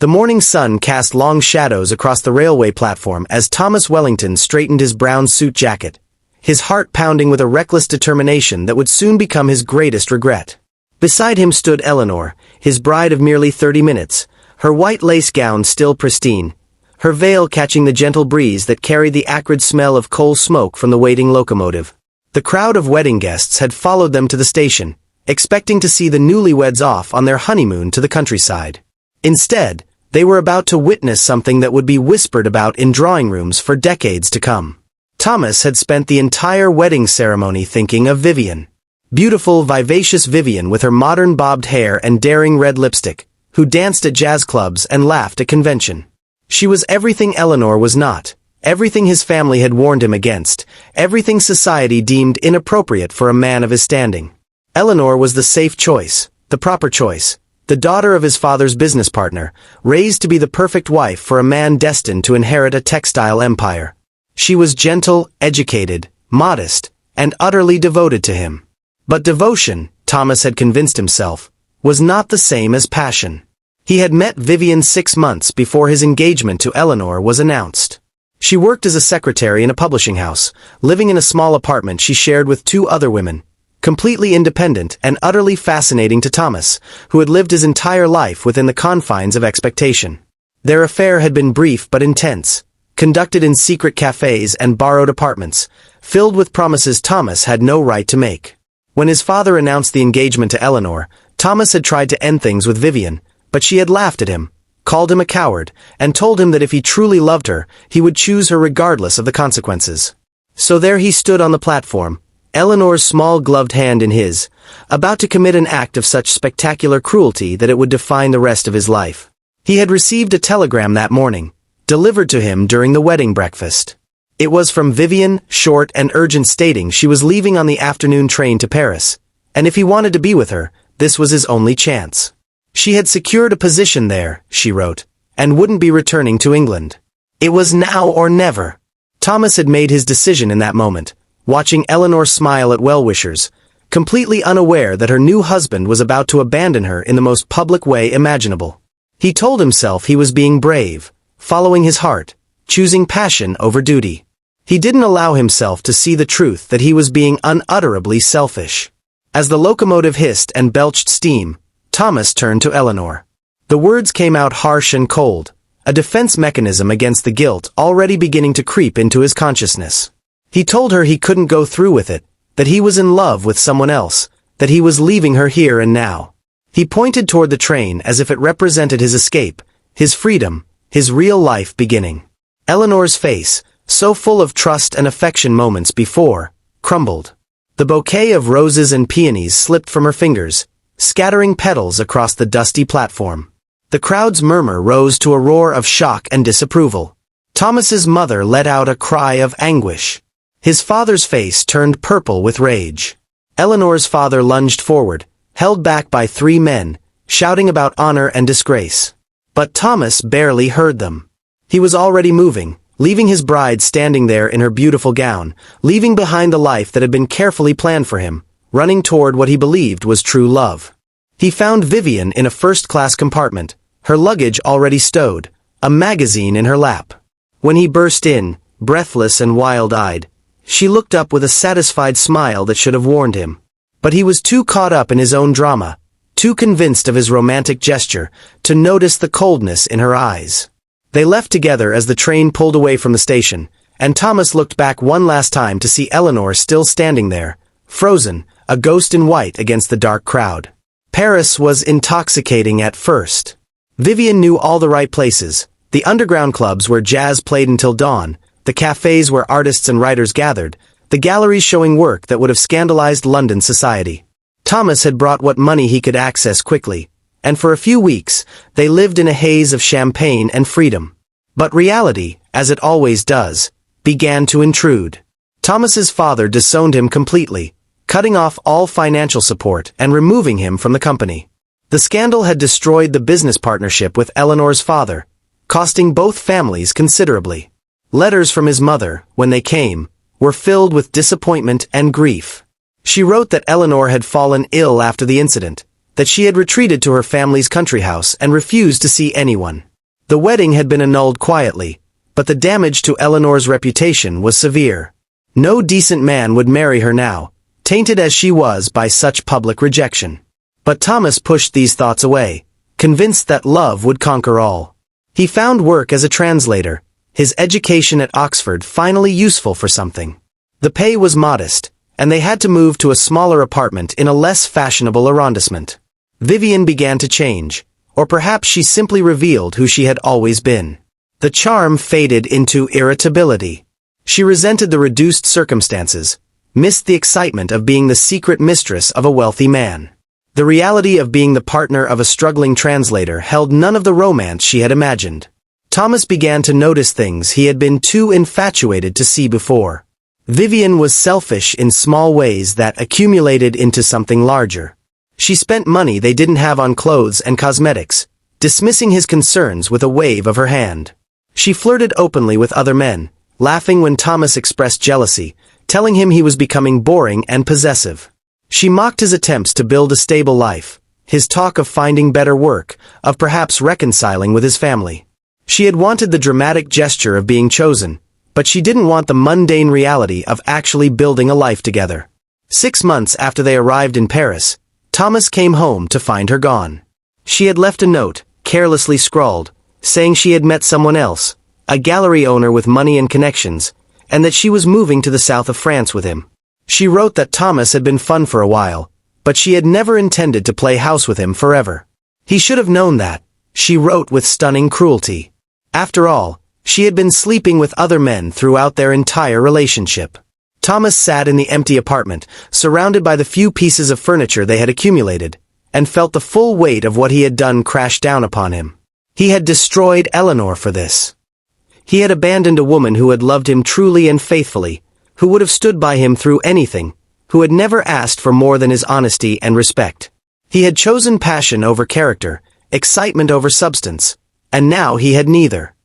The morning sun cast long shadows across the railway platform as Thomas Wellington straightened his brown suit jacket, his heart pounding with a reckless determination that would soon become his greatest regret. Beside him stood Eleanor, his bride of merely 30 minutes, her white lace gown still pristine, her veil catching the gentle breeze that carried the acrid smell of coal smoke from the waiting locomotive. The crowd of wedding guests had followed them to the station, expecting to see the newlyweds off on their honeymoon to the countryside. Instead, they were about to witness something that would be whispered about in drawing rooms for decades to come. Thomas had spent the entire wedding ceremony thinking of Vivian. Beautiful, vivacious Vivian with her modern bobbed hair and daring red lipstick, who danced at jazz clubs and laughed at convention. She was everything Eleanor was not, everything his family had warned him against, everything society deemed inappropriate for a man of his standing. Eleanor was the safe choice, the proper choice, the daughter of his father's business partner, raised to be the perfect wife for a man destined to inherit a textile empire. She was gentle, educated, modest, and utterly devoted to him. But devotion, Thomas had convinced himself, was not the same as passion. He had met Vivian 6 months before his engagement to Eleanor was announced. She worked as a secretary in a publishing house, living in a small apartment she shared with 2 other women, completely independent and utterly fascinating to Thomas, who had lived his entire life within the confines of expectation. Their affair had been brief but intense, conducted in secret cafes and borrowed apartments, filled with promises Thomas had no right to make. When his father announced the engagement to Eleanor, Thomas had tried to end things with Vivian, but she had laughed at him, called him a coward, and told him that if he truly loved her, he would choose her regardless of the consequences. So there he stood on the platform, Eleanor's small gloved hand in his, about to commit an act of such spectacular cruelty that it would define the rest of his life. He had received a telegram that morning, delivered to him during the wedding breakfast. It was from Vivian, short and urgent, stating she was leaving on the afternoon train to Paris, and if he wanted to be with her, this was his only chance. She had secured a position there, she wrote, and wouldn't be returning to England. It was now or never. Thomas had made his decision in that moment, watching Eleanor smile at well-wishers, completely unaware that her new husband was about to abandon her in the most public way imaginable. He told himself he was being brave, following his heart, choosing passion over duty. He didn't allow himself to see the truth that he was being unutterably selfish. As the locomotive hissed and belched steam, Thomas turned to Eleanor. The words came out harsh and cold, a defense mechanism against the guilt already beginning to creep into his consciousness. He told her he couldn't go through with it, that he was in love with someone else, that he was leaving her here and now. He pointed toward the train as if it represented his escape, his freedom, his real life beginning. Eleanor's face, so full of trust and affection moments before, crumbled. The bouquet of roses and peonies slipped from her fingers, scattering petals across the dusty platform. The crowd's murmur rose to a roar of shock and disapproval. Thomas's mother let out a cry of anguish. His father's face turned purple with rage. Eleanor's father lunged forward, held back by 3 men, shouting about honor and disgrace. But Thomas barely heard them. He was already moving, leaving his bride standing there in her beautiful gown, leaving behind the life that had been carefully planned for him, running toward what he believed was true love. He found Vivian in a first-class compartment, her luggage already stowed, a magazine in her lap. When he burst in, breathless and wild-eyed, she looked up with a satisfied smile that should have warned him. But he was too caught up in his own drama, too convinced of his romantic gesture, to notice the coldness in her eyes. They left together as the train pulled away from the station, and Thomas looked back one last time to see Eleanor still standing there, frozen, a ghost in white against the dark crowd. Paris was intoxicating at first. Vivian knew all the right places, the underground clubs where jazz played until dawn, the cafes where artists and writers gathered, the galleries showing work that would have scandalized London society. Thomas had brought what money he could access quickly, and for a few weeks, they lived in a haze of champagne and freedom. But reality, as it always does, began to intrude. Thomas's father disowned him completely, cutting off all financial support and removing him from the company. The scandal had destroyed the business partnership with Eleanor's father, costing both families considerably. Letters from his mother, when they came, were filled with disappointment and grief. She wrote that Eleanor had fallen ill after the incident, that she had retreated to her family's country house and refused to see anyone. The wedding had been annulled quietly, but the damage to Eleanor's reputation was severe. No decent man would marry her now, tainted as she was by such public rejection. But Thomas pushed these thoughts away, convinced that love would conquer all. He found work as a translator, his education at Oxford finally useful for something. The pay was modest, and they had to move to a smaller apartment in a less fashionable arrondissement. Vivian began to change, or perhaps she simply revealed who she had always been. The charm faded into irritability. She resented the reduced circumstances, missed the excitement of being the secret mistress of a wealthy man. The reality of being the partner of a struggling translator held none of the romance she had imagined. Thomas began to notice things he had been too infatuated to see before. Vivian was selfish in small ways that accumulated into something larger. She spent money they didn't have on clothes and cosmetics, dismissing his concerns with a wave of her hand. She flirted openly with other men, laughing when Thomas expressed jealousy, telling him he was becoming boring and possessive. She mocked his attempts to build a stable life, his talk of finding better work, of perhaps reconciling with his family. She had wanted the dramatic gesture of being chosen, but she didn't want the mundane reality of actually building a life together. 6 months after they arrived in Paris, Thomas came home to find her gone. She had left a note, carelessly scrawled, saying she had met someone else, a gallery owner with money and connections, and that she was moving to the south of France with him. She wrote that Thomas had been fun for a while, but she had never intended to play house with him forever. He should have known that, she wrote with stunning cruelty. After all, she had been sleeping with other men throughout their entire relationship. Thomas sat in the empty apartment, surrounded by the few pieces of furniture they had accumulated, and felt the full weight of what he had done crash down upon him. He had destroyed Eleanor for this. He had abandoned a woman who had loved him truly and faithfully, who would have stood by him through anything, who had never asked for more than his honesty and respect. He had chosen passion over character, excitement over substance, and now he had neither.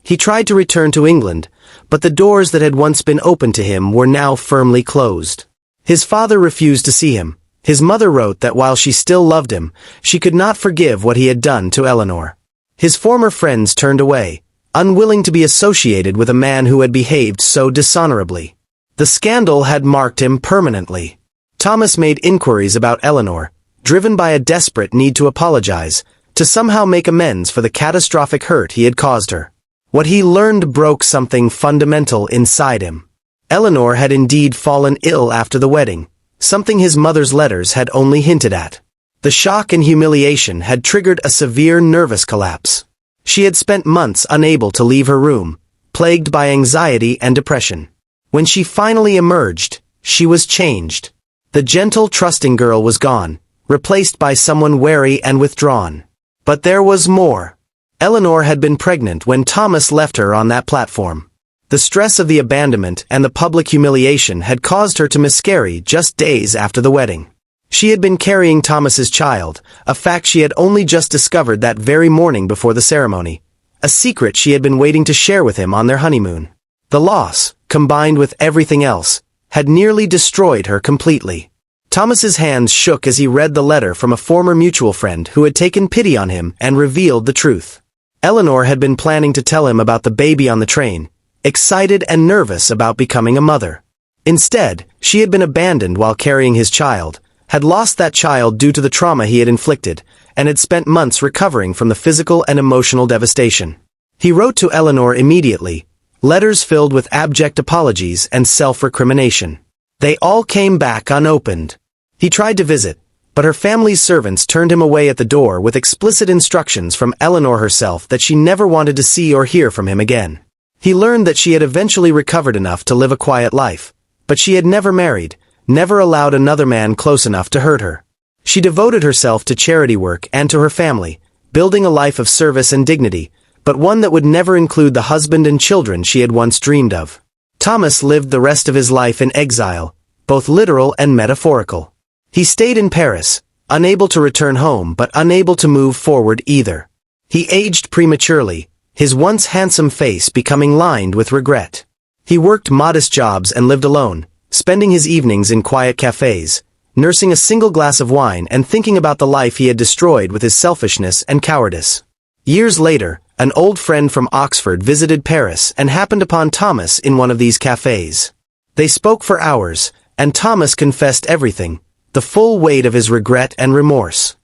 He tried to return to England, but the doors that had once been open to him were now firmly closed. His father refused to see him. His mother wrote that while she still loved him, she could not forgive what he had done to Eleanor. His former friends turned away, unwilling to be associated with a man who had behaved so dishonorably. The scandal had marked him permanently. Thomas made inquiries about Eleanor, driven by a desperate need to apologize, to somehow make amends for the catastrophic hurt he had caused her. What he learned broke something fundamental inside him. Eleanor had indeed fallen ill after the wedding, something his mother's letters had only hinted at. The shock and humiliation had triggered a severe nervous collapse. She had spent months unable to leave her room, plagued by anxiety and depression. When she finally emerged, she was changed. The gentle, trusting girl was gone, replaced by someone wary and withdrawn. But there was more. Eleanor had been pregnant when Thomas left her on that platform. The stress of the abandonment and the public humiliation had caused her to miscarry just days after the wedding. She had been carrying Thomas's child, a fact she had only just discovered that very morning before the ceremony, a secret she had been waiting to share with him on their honeymoon. The loss, combined with everything else, had nearly destroyed her completely. Thomas's hands shook as he read the letter from a former mutual friend who had taken pity on him and revealed the truth. Eleanor had been planning to tell him about the baby on the train, excited and nervous about becoming a mother. Instead, she had been abandoned while carrying his child, had lost that child due to the trauma he had inflicted, and had spent months recovering from the physical and emotional devastation. He wrote to Eleanor immediately, letters filled with abject apologies and self-recrimination. They all came back unopened. He tried to visit, but her family's servants turned him away at the door with explicit instructions from Eleanor herself that she never wanted to see or hear from him again. He learned that she had eventually recovered enough to live a quiet life, but she had never married, never allowed another man close enough to hurt her. She devoted herself to charity work and to her family, building a life of service and dignity, but one that would never include the husband and children she had once dreamed of. Thomas lived the rest of his life in exile, both literal and metaphorical. He stayed in Paris, unable to return home but unable to move forward either. He aged prematurely, his once handsome face becoming lined with regret. He worked modest jobs and lived alone, spending his evenings in quiet cafes, nursing a single glass of wine and thinking about the life he had destroyed with his selfishness and cowardice. Years later, An old friend from Oxford visited Paris and happened upon Thomas in one of these cafes. They spoke for hours, and Thomas confessed everything, the full weight of his regret and remorse.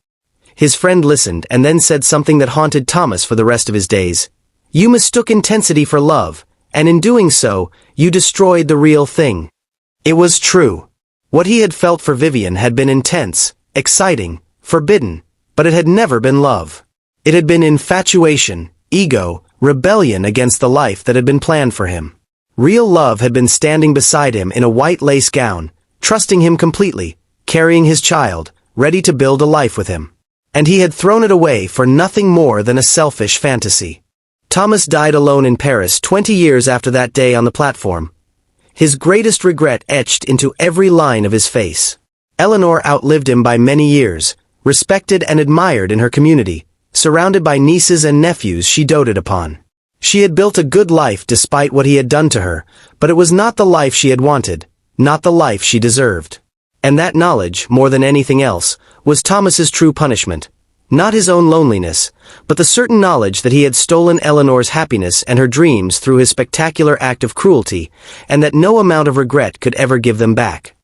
His friend listened and then said something that haunted Thomas for the rest of his days. "You mistook intensity for love, and in doing so, you destroyed the real thing." It was true. What he had felt for Vivian had been intense, exciting, forbidden, but it had never been love. It had been infatuation, ego, rebellion against the life that had been planned for him. Real love had been standing beside him in a white lace gown, trusting him completely, carrying his child, ready to build a life with him. And he had thrown it away for nothing more than a selfish fantasy. Thomas died alone in Paris 20 years after that day on the platform, his greatest regret etched into every line of his face. Eleanor outlived him by many years, respected and admired in her community, surrounded by nieces and nephews she doted upon. She had built a good life despite what he had done to her, but it was not the life she had wanted, not the life she deserved. And that knowledge, more than anything else, was Thomas's true punishment. Not his own loneliness, but the certain knowledge that he had stolen Eleanor's happiness and her dreams through his spectacular act of cruelty, and that no amount of regret could ever give them back.